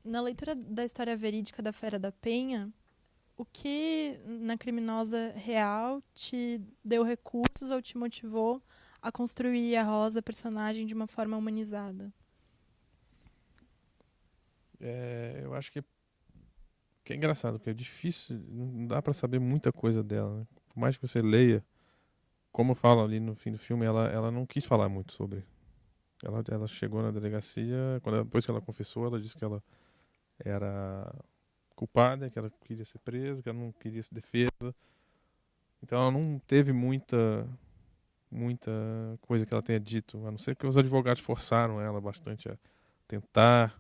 Na leitura da história verídica da Fera da Penha, o que na criminosa real te deu recursos ou te motivou a construir a Rosa, personagem, de uma forma humanizada? Eu acho que é engraçado, porque é difícil, não dá pra saber muita coisa dela, né? Por mais que você leia, como fala ali no fim do filme, ela não quis falar muito sobre. Ela chegou na delegacia, depois que ela confessou, ela disse que ela era culpada, que ela queria ser presa, que ela não queria se defesa. Então ela não teve muita coisa que ela tenha dito, a não ser que os advogados forçaram ela bastante a tentar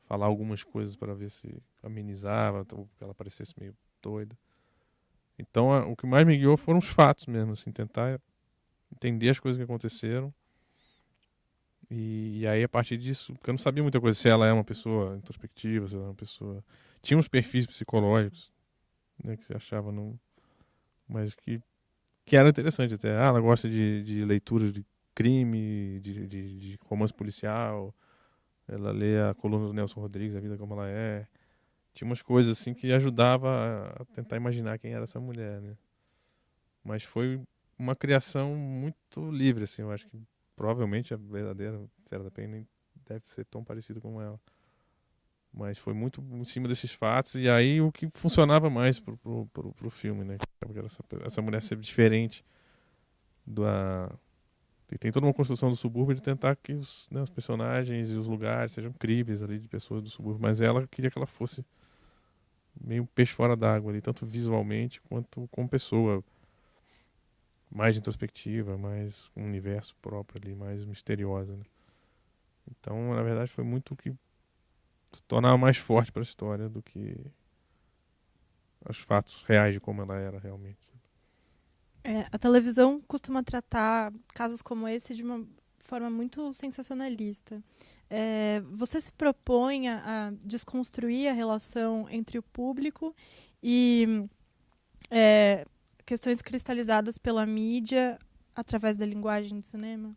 falar algumas coisas para ver se amenizava, ou que ela parecesse meio doida. Então o que mais me guiou foram os fatos mesmo, assim, tentar entender as coisas que aconteceram. E aí, a partir disso, porque eu não sabia muita coisa, se ela é uma pessoa introspectiva, se ela é uma pessoa. Tinha uns perfis psicológicos, né, que você achava não. Mas que era interessante até. Ah, ela gosta de leituras de crime, de romance policial. Ela lê a coluna do Nelson Rodrigues, A Vida Como Ela É. Tinha umas coisas assim que ajudava a tentar imaginar quem era essa mulher, né? Mas foi uma criação muito livre, assim. Eu acho que provavelmente a verdadeira Fera da Penha nem deve ser tão parecida com ela. Mas foi muito em cima desses fatos. E aí o que funcionava mais pro filme, né? Porque essa mulher ser diferente da. E tem toda uma construção do subúrbio de tentar que os personagens e os lugares sejam críveis ali de pessoas do subúrbio. Mas ela queria que ela fosse meio um peixe fora d'água ali, tanto visualmente quanto como pessoa. Mais introspectiva, mais um universo próprio ali, mais misteriosa, né? Então, na verdade, foi muito o que se tornava mais forte para a história do que os fatos reais de como ela era realmente. A televisão costuma tratar casos como esse de uma forma muito sensacionalista. Você se propõe a desconstruir a relação entre o público e é, questões cristalizadas pela mídia através da linguagem do cinema?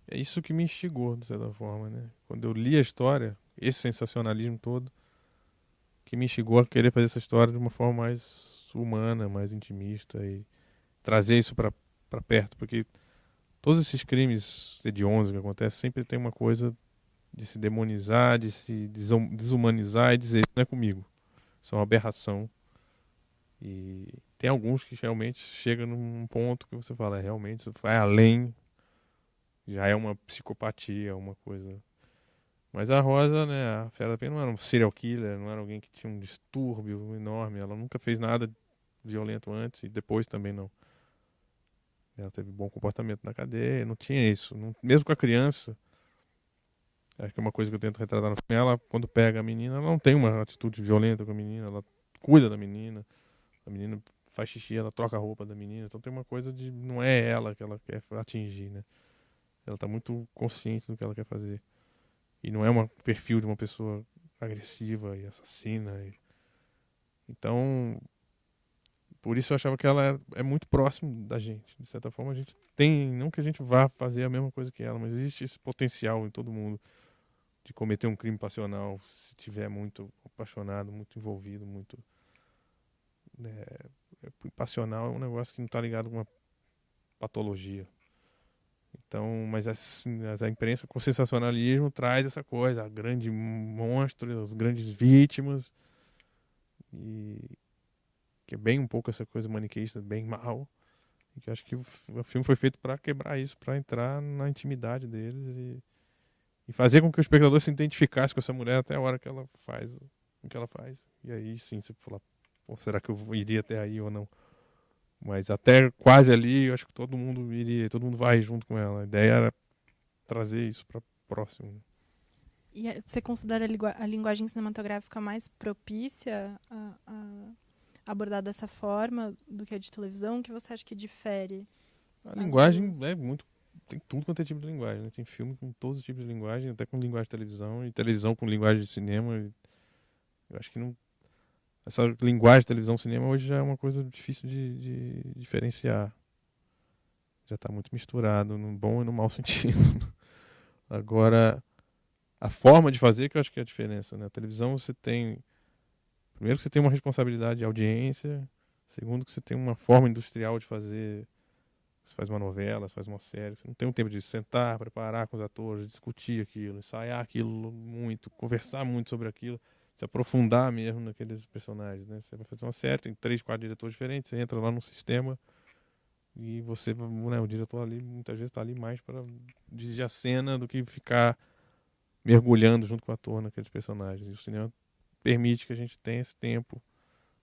É isso que me instigou, de certa forma, né? Quando eu li a história, esse sensacionalismo todo, que me instigou a querer fazer essa história de uma forma mais humana, mais intimista e trazer isso para perto, porque todos esses crimes hediondos que acontecem sempre tem uma coisa de se demonizar, de se desumanizar e dizer isso não é comigo, isso é uma aberração. E tem alguns que realmente chegam num ponto que você fala, realmente isso vai além, já é uma psicopatia, uma coisa. Mas a Rosa, né, a Fera da Penha não era um serial killer, não era alguém que tinha um distúrbio enorme, ela nunca fez nada violento antes e depois também não. Ela teve bom comportamento na cadeia, não tinha isso. Mesmo com a criança, acho que é uma coisa que eu tento retratar no filme, ela, quando pega a menina, ela não tem uma atitude violenta com a menina, ela cuida da menina, a menina faz xixi, ela troca a roupa da menina, então tem uma coisa de, não é ela que ela quer atingir, né? Ela tá muito consciente do que ela quer fazer. E não é um perfil de uma pessoa agressiva e assassina. Então, por isso eu achava que ela é muito próximo da gente. De certa forma, a gente tem, não que a gente vá fazer a mesma coisa que ela, mas existe esse potencial em todo mundo de cometer um crime passional se tiver muito apaixonado, muito envolvido, muito passional é um negócio que não está ligado com uma patologia. Então, mas assim, a imprensa com sensacionalismo traz essa coisa, a grande monstro, as grandes vítimas, e que é bem um pouco essa coisa maniqueísta, bem mal. E que eu acho que o filme foi feito para quebrar isso, para entrar na intimidade deles e fazer com que o espectador se identificasse com essa mulher até a hora que ela faz o que ela faz. E aí sim, você falar, pô, será que eu iria até aí ou não? Mas até quase ali, eu acho que todo mundo iria, todo mundo vai junto com ela. A ideia era trazer isso para próximo. E você considera a linguagem cinematográfica mais propícia a abordar dessa forma do que a de televisão? O que você acha que difere A nas linguagem duas? é muito. Tem tudo quanto é tipo de linguagem, né? Tem filme com todos os tipos de linguagem, até com linguagem de televisão, e televisão com linguagem de cinema. Eu acho que não. Essa linguagem de televisão e cinema hoje já é uma coisa difícil de diferenciar. Já está muito misturado, no bom e no mau sentido. Agora, a forma de fazer que eu acho que é a diferença, né? A televisão você tem, primeiro que você tem uma responsabilidade de audiência, segundo que você tem uma forma industrial de fazer. Você faz uma novela, você faz uma série, você não tem um tempo de sentar, preparar com os atores, discutir aquilo, ensaiar aquilo muito, conversar muito sobre aquilo, se aprofundar mesmo naqueles personagens, né? Você vai fazer uma série, tem 3, 4 diretores diferentes, você entra lá no sistema e você, né, o diretor ali muitas vezes está ali mais para dirigir a cena do que ficar mergulhando junto com o ator naqueles personagens. E o cinema permite que a gente tenha esse tempo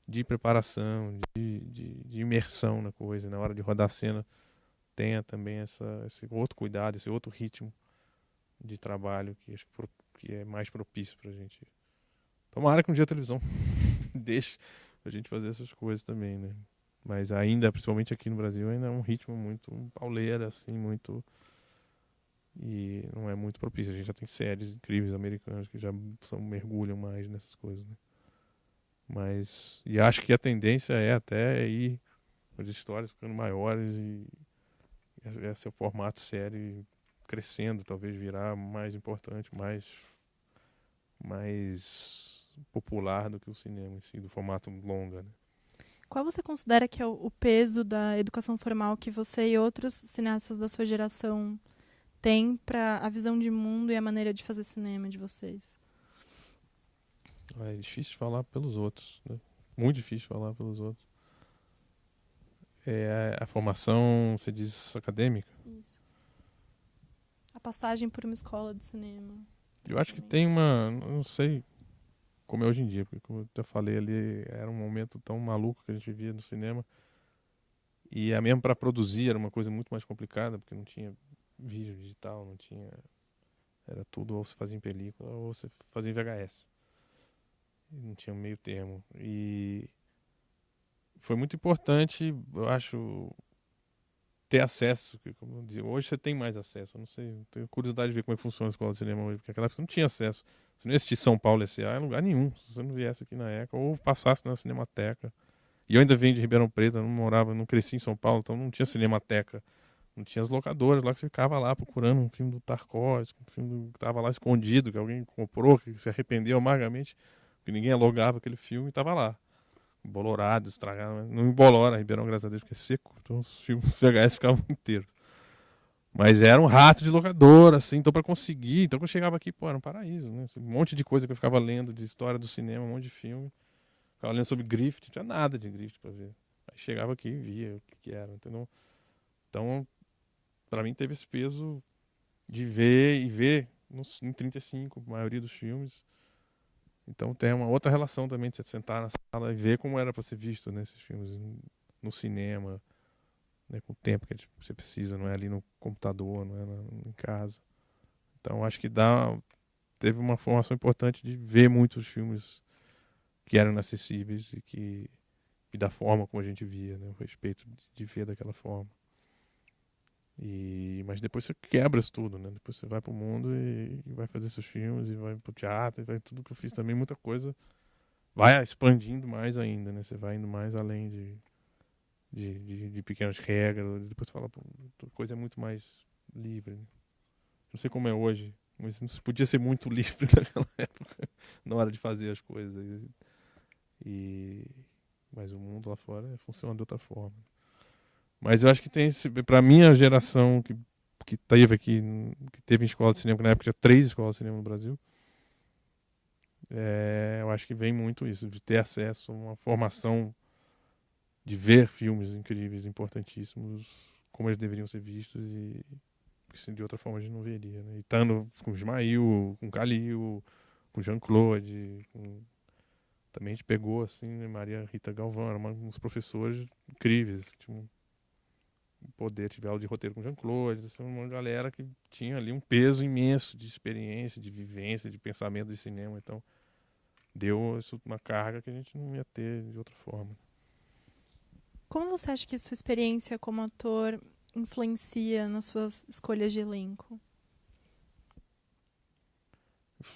de preparação, de imersão na coisa, na hora de rodar a cena tenha também esse outro cuidado, esse outro ritmo de trabalho que acho que é mais propício pra gente. Tomara que um dia a televisão deixe a gente fazer essas coisas também, né? Mas ainda, principalmente aqui no Brasil, ainda é um ritmo muito pauleira, assim, muito... E não é muito propício. A gente já tem séries incríveis americanas que já mergulham mais nessas coisas, né? Mas... E acho que a tendência é até ir as histórias ficando maiores e esse formato série crescendo, talvez virar mais importante, mais popular do que o cinema em si, do formato longa, né? Qual você considera que é o peso da educação formal que você e outros cineastas da sua geração têm para a visão de mundo e a maneira de fazer cinema de vocês? É difícil falar pelos outros, né? Muito difícil falar pelos outros. É a formação, você diz, acadêmica? Isso. A passagem por uma escola de cinema. Eu acho que tem uma... Não sei como é hoje em dia, porque como eu já falei ali, era um momento tão maluco que a gente vivia no cinema. E mesmo para produzir era uma coisa muito mais complicada, porque não tinha vídeo digital, não tinha... Era tudo ou se fazia em película ou se fazia em VHS. Não tinha um meio termo. E foi muito importante, eu acho, ter acesso. Como eu dizia, hoje você tem mais acesso. Eu não sei, eu tenho curiosidade de ver como é que funciona a escola de cinema hoje, porque naquela época você não tinha acesso. Se não existisse São Paulo S.A. em lugar nenhum. Se você não viesse aqui na ECA ou passasse na Cinemateca. E eu ainda venho de Ribeirão Preto, eu não morava, não cresci em São Paulo, então não tinha Cinemateca. Não tinha as locadoras lá que você ficava lá procurando um filme do Tarkovsky, um filme que estava lá escondido, que alguém comprou, que se arrependeu amargamente, que ninguém alugava aquele filme e estava lá. Embolorado, estragado. Não embolora Ribeirão, graças a Deus, porque é seco. Então os filmes VHS ficavam inteiros. Mas era um rato de locadora, assim, então pra conseguir. Então quando eu chegava aqui, pô, era um paraíso, né? Um monte de coisa que eu ficava lendo de história do cinema, um monte de filme. Ficava lendo sobre grift, não tinha nada de grift pra ver. Aí chegava aqui e via o que era, entendeu? Então, pra mim teve esse peso de ver e ver em 35, a maioria dos filmes. Então tem uma outra relação também de você sentar na sala e ver como era pra ser visto, né, esses filmes no cinema, né, com o tempo que você precisa, não é ali no computador, não é em casa. Então acho que teve uma formação importante de ver muitos filmes que eram inacessíveis e da forma como a gente via, né, o respeito de ver daquela forma. Mas depois você quebra isso tudo, né? Depois você vai pro mundo e vai fazer seus filmes, e vai pro teatro, e vai tudo que eu fiz também, muita coisa vai expandindo mais ainda, né? Você vai indo mais além de pequenas regras, depois você fala, pô, a coisa é muito mais livre, né? Não sei como é hoje, mas não se podia ser muito livre naquela época, na hora de fazer as coisas. Mas o mundo lá fora funciona de outra forma. Mas eu acho que tem pra minha geração que teve aqui, que teve em escola de cinema, que na época tinha 3 escolas de cinema no Brasil, eu acho que vem muito isso, de ter acesso a uma formação de ver filmes incríveis, importantíssimos, como eles deveriam ser vistos e que de outra forma a gente não veria, né? E estando com Ismael, com Calil, com Jean-Claude, também a gente pegou assim, né, Maria Rita Galvão, eram uns professores incríveis, que tinham poder, tive aula de roteiro com Jean-Claude, assim, uma galera que tinha ali um peso imenso de experiência, de vivência, de pensamento de cinema, então deu isso uma carga que a gente não ia ter de outra forma. Como você acha que sua experiência como ator influencia nas suas escolhas de elenco?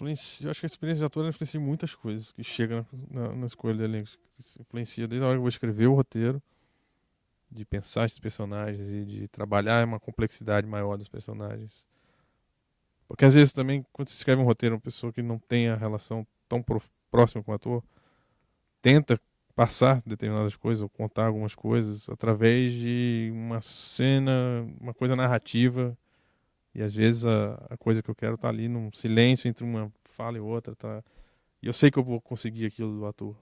Eu acho que a experiência de ator influencia em muitas coisas que chegam na escolha de elencos. Influencia desde a hora que eu vou escrever o roteiro, de pensar esses personagens e de trabalhar uma complexidade maior dos personagens Porque às vezes também, quando você escreve um roteiro, uma pessoa que não tem a relação tão próxima com o ator, tenta passar determinadas coisas, ou contar algumas coisas, através de uma cena, uma coisa narrativa, e às vezes a coisa que eu quero tá ali num silêncio entre uma fala e outra, tá? E eu sei que eu vou conseguir aquilo do ator.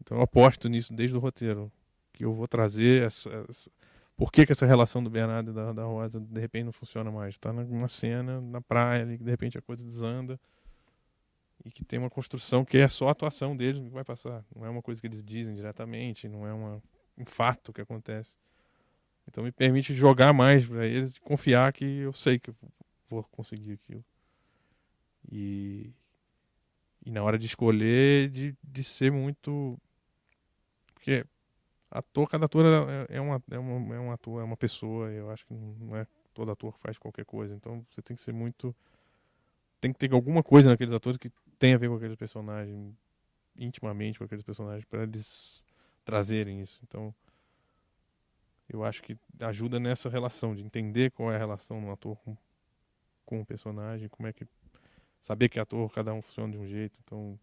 Então eu aposto nisso desde o roteiro, que eu vou trazer por que essa relação do Bernardo e da Rosa de repente não funciona mais? Tá numa cena, na praia, ali, que de repente a coisa desanda e que tem uma construção que é só a atuação deles que vai passar. Não é uma coisa que eles dizem diretamente, não é um fato que acontece. Então me permite jogar mais para eles e confiar que eu sei que eu vou conseguir aquilo. E, e na hora de escolher, de ser muito. Porque cada ator é um ator, é uma pessoa. Eu acho que não é todo ator que faz qualquer coisa. Então você tem que ser muito. Tem que ter alguma coisa naqueles atores que tem a ver com aqueles personagens, intimamente com aqueles personagens, para eles trazerem isso. Então eu acho que ajuda nessa relação, de entender qual é a relação do ator com o personagem, como é que. Saber que ator, cada um funciona de um jeito. Então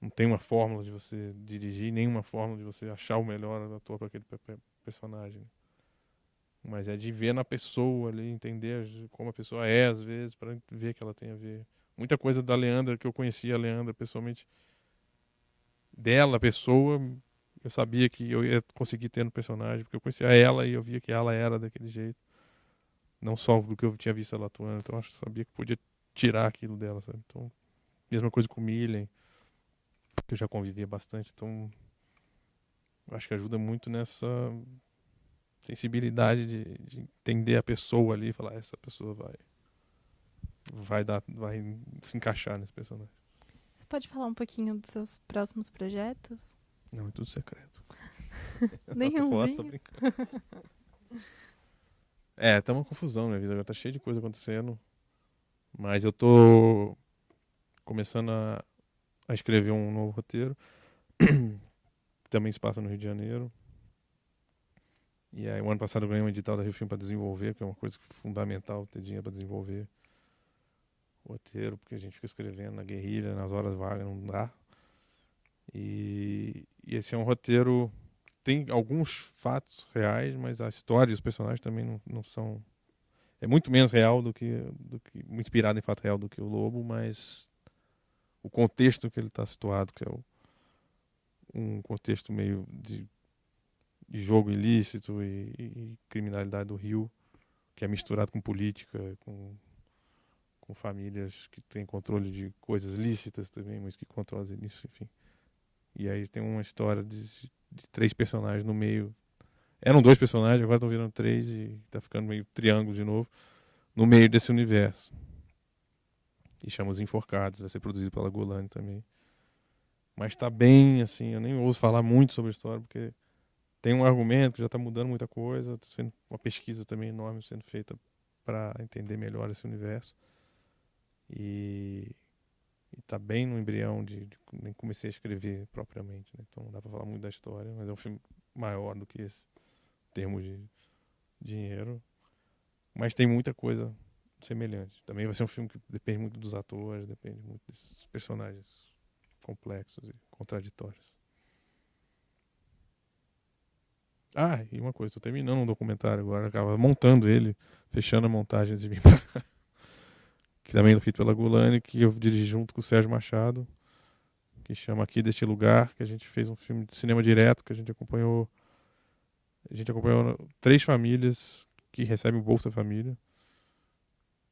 não tem uma fórmula de você dirigir, nenhuma fórmula de você achar o melhor ator para aquele personagem. Mas é de ver na pessoa ali, entender como a pessoa é, às vezes, para ver que ela tem a ver. Muita coisa da Leandra, que eu conhecia a Leandra pessoalmente, dela, pessoa, eu sabia que eu ia conseguir ter no personagem, porque eu conhecia ela e eu via que ela era daquele jeito. Não só do que eu tinha visto ela atuando, então eu sabia que podia tirar aquilo dela, sabe? Então, mesma coisa com o Millen, que eu já convivia bastante, então eu acho que ajuda muito nessa sensibilidade de entender a pessoa ali e falar, essa pessoa vai se encaixar nesse personagem. Você pode falar um pouquinho dos seus próximos projetos? Não, é tudo secreto. Nenhumzinho? brincando. Tá uma confusão na minha vida, agora tá cheio de coisa acontecendo, mas eu tô começando a escrever um novo roteiro, que também se passa no Rio de Janeiro. E aí, o ano passado eu ganhei um edital da Rio Filme para desenvolver, que é uma coisa fundamental, ter dinheiro para desenvolver o roteiro, porque a gente fica escrevendo na guerrilha, nas horas vagas, não dá. E esse é um roteiro que tem alguns fatos reais, mas a história e os personagens também não são... É muito menos real do que muito inspirado em fato real do que o Lobo, mas o contexto que ele está situado, que é um contexto meio de jogo ilícito e criminalidade do Rio, que é misturado com política, com famílias que têm controle de coisas lícitas também, mas que controlam isso, enfim. E aí tem uma história de 3 personagens no meio. Eram 2 personagens, agora estão virando 3 e tá ficando meio triângulo de novo, no meio desse universo. E chama Os Enforcados, vai ser produzido pela Golani também. Mas tá bem, assim, eu nem ouso falar muito sobre a história, porque tem um argumento que já está mudando muita coisa, tá sendo uma pesquisa também enorme sendo feita para entender melhor esse universo. E tá bem no embrião nem comecei a escrever propriamente, né? Então não dá para falar muito da história, mas é um filme maior do que esse, em termos de dinheiro. Mas tem muita coisa semelhante. Também vai ser um filme que depende muito dos atores, depende muito desses personagens complexos e contraditórios. E uma coisa, tô terminando um documentário agora, acaba montando ele, fechando a montagem de mim pra cá. Que também é feito pela Golani, que eu dirigi junto com o Sérgio Machado, que chama Aqui Deste Lugar, que a gente fez um filme de cinema direto, que a gente acompanhou 3 famílias que recebem o Bolsa Família.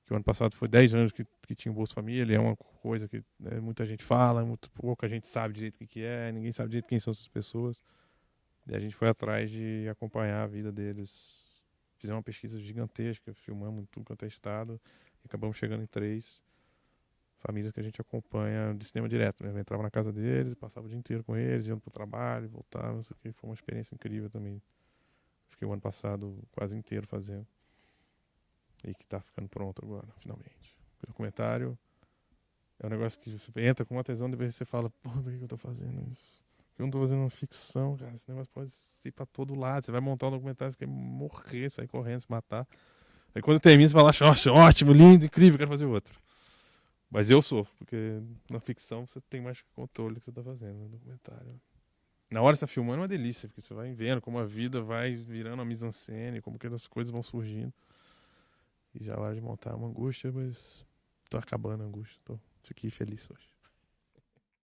Que o ano passado foi 10 anos que tinha o Bolsa Família, é uma coisa que muita gente fala, muito pouca gente sabe direito o que é, ninguém sabe direito quem são essas pessoas. E a gente foi atrás de acompanhar a vida deles. Fizemos uma pesquisa gigantesca, filmamos tudo quanto é estado, e acabamos chegando em 3 famílias que a gente acompanha de cinema direto, né? Eu entrava na casa deles, passava o dia inteiro com eles, indo pro trabalho, voltava, não sei o que. Foi uma experiência incrível também. Fiquei o ano passado quase inteiro fazendo. E que tá ficando pronto agora, finalmente. O documentário é um negócio que você entra com uma tesão, depois você fala, por que eu tô fazendo isso? Eu não tô fazendo uma ficção, cara. Esse negócio pode ir pra todo lado. Você vai montar um documentário, você quer morrer, sair correndo, se matar. Aí quando termina, você fala, nossa, ótimo, lindo, incrível, quero fazer outro. Mas eu sofro, porque na ficção você tem mais controle do que você tá fazendo no documentário. Na hora que você tá filmando é uma delícia, porque você vai vendo como a vida vai virando uma mise-en-scène, como que as coisas vão surgindo. E já a hora de montar é uma angústia, mas tô acabando a angústia. Fiquei feliz hoje.